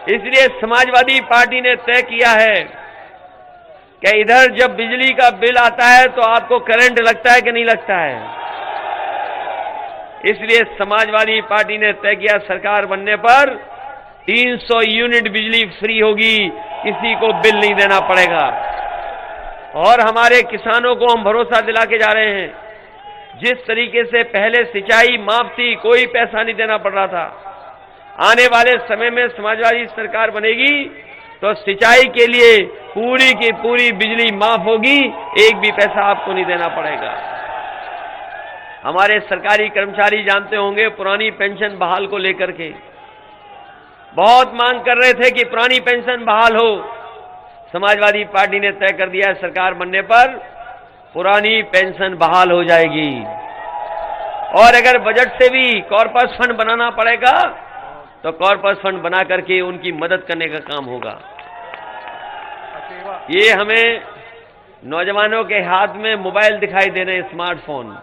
इसलिए समाजवादी पार्टी ने तय किया है कि इधर जब बिजली का बिल आता है तो आपको करंट लगता है कि नहीं लगता है। इसलिए समाजवादी पार्टी ने तय किया सरकार बनने पर 300 यूनिट बिजली फ्री होगी, किसी को बिल नहीं देना पड़ेगा। और हमारे किसानों को हम भरोसा दिला के जा रहे हैं, जिस तरीके से पहले सिंचाई माफ थी, कोई पैसा नहीं देना पड़ रहा था, आने वाले समय में समाजवादी सरकार बनेगी तो सिंचाई के लिए पूरी की पूरी बिजली माफ होगी, एक भी पैसा आपको नहीं देना पड़ेगा। हमारे सरकारी कर्मचारी जानते होंगे, पुरानी पेंशन बहाल को लेकर के बहुत मांग कर रहे थे कि पुरानी पेंशन बहाल हो। समाजवादी पार्टी ने तय कर दिया है सरकार बनने पर पुरानी पेंशन बहाल हो जाएगी। और अगर बजट से भी कॉर्पस फंड बनाना पड़ेगा तो कॉर्पस फंड बना करके उनकी मदद करने का काम होगा। ये हमें नौजवानों के हाथ में मोबाइल दिखाई दे रहे हैं, स्मार्टफोन,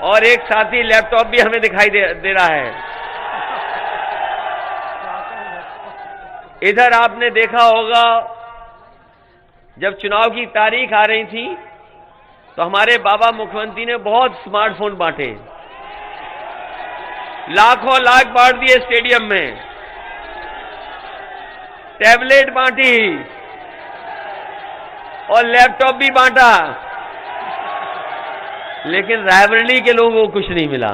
और एक साथी लैपटॉप भी हमें दिखाई दे रहा है। इधर आपने देखा होगा जब चुनाव की तारीख आ रही थी तो हमारे बाबा मुख्यमंत्री ने बहुत स्मार्टफोन बांटे, लाखों लाख बांट दिए स्टेडियम में, टैबलेट बांटी और लैपटॉप भी बांटा, लेकिन रायबरेली के लोगों को कुछ नहीं मिला।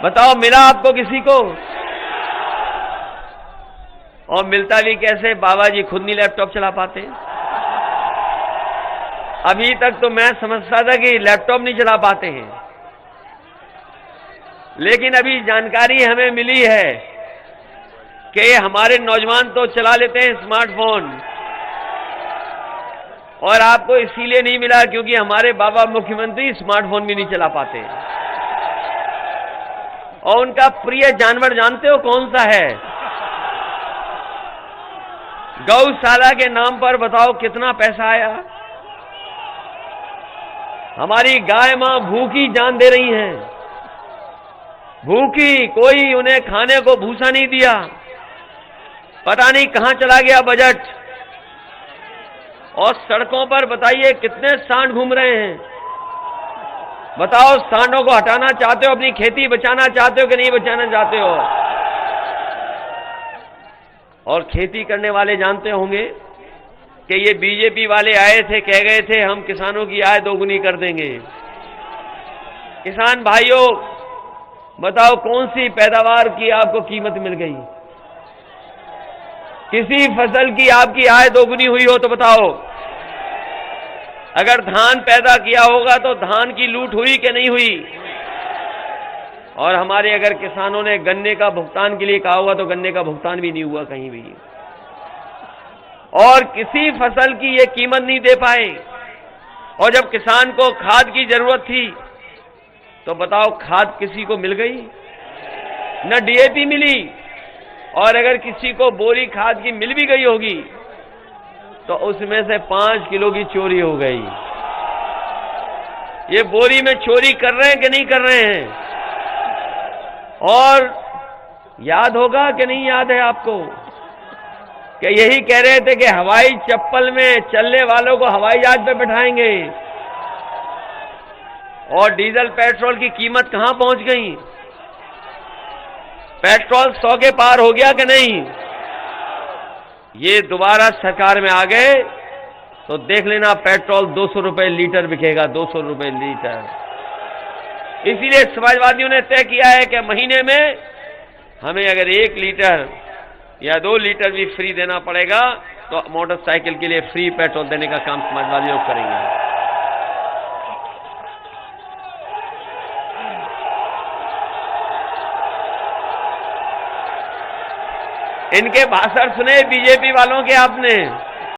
बताओ मिला आपको किसी को? और मिलता भी कैसे? बाबा जी खुद नहीं लैपटॉप चला पाते। अभी तक तो मैं समझता था कि लैपटॉप नहीं चला पाते हैं, लेकिन अभी जानकारी हमें मिली है कि हमारे नौजवान तो चला लेते हैं स्मार्टफोन। और आपको इसीलिए नहीं मिला क्योंकि हमारे बाबा मुख्यमंत्री स्मार्टफोन भी नहीं चला पाते। और उनका प्रिय जानवर जानते हो कौन सा है? गौशाला के नाम पर बताओ कितना पैसा आया। हमारी गाय मां भूखी जान दे रही हैं, भूखी, कोई उन्हें खाने को भूसा नहीं दिया। पता नहीं कहां चला गया बजट। और सड़कों पर बताइए कितने सांड घूम रहे हैं। बताओ सांडों को हटाना चाहते हो, अपनी खेती बचाना चाहते हो कि नहीं बचाना चाहते हो? और खेती करने वाले जानते होंगे कि ये बीजेपी वाले आए थे, कह गए थे हम किसानों की आय दोगुनी कर देंगे। किसान भाइयों बताओ कौन सी पैदावार की आपको कीमत मिल गई? किसी फसल की आपकी आय दोगुनी हुई हो तो बताओ। अगर धान पैदा किया होगा तो धान की लूट हुई कि नहीं हुई? और हमारे अगर किसानों ने गन्ने का भुगतान के लिए कहा होगा तो गन्ने का भुगतान भी नहीं हुआ कहीं भी। और किसी फसल की ये कीमत नहीं दे पाए। और जब किसान को खाद की जरूरत थी तो बताओ खाद किसी को मिल गई? न डीएपी मिली। और अगर किसी को बोरी खाद की मिल भी गई होगी तो उसमें से 5 किलो की चोरी हो गई। ये बोरी में चोरी कर रहे हैं कि नहीं कर रहे हैं? और याद होगा कि नहीं याद है आपको कि यही कह रहे थे कि हवाई चप्पल में चलने वालों को हवाई जहाज पे बिठाएंगे। और डीजल पेट्रोल की कीमत कहां पहुंच गई? पेट्रोल 100 के पार हो गया कि नहीं? ये दोबारा सरकार में आ गए तो देख लेना पेट्रोल 200 रुपए लीटर बिकेगा, 200 रुपए लीटर। इसीलिए समाजवादियों ने तय किया है कि महीने में हमें अगर 1 लीटर या 2 लीटर भी फ्री देना पड़ेगा तो मोटरसाइकिल के लिए फ्री पेट्रोल देने का काम समाजवादी लोग करेंगे। इनके भाषण सुने बीजेपी वालों के आपने?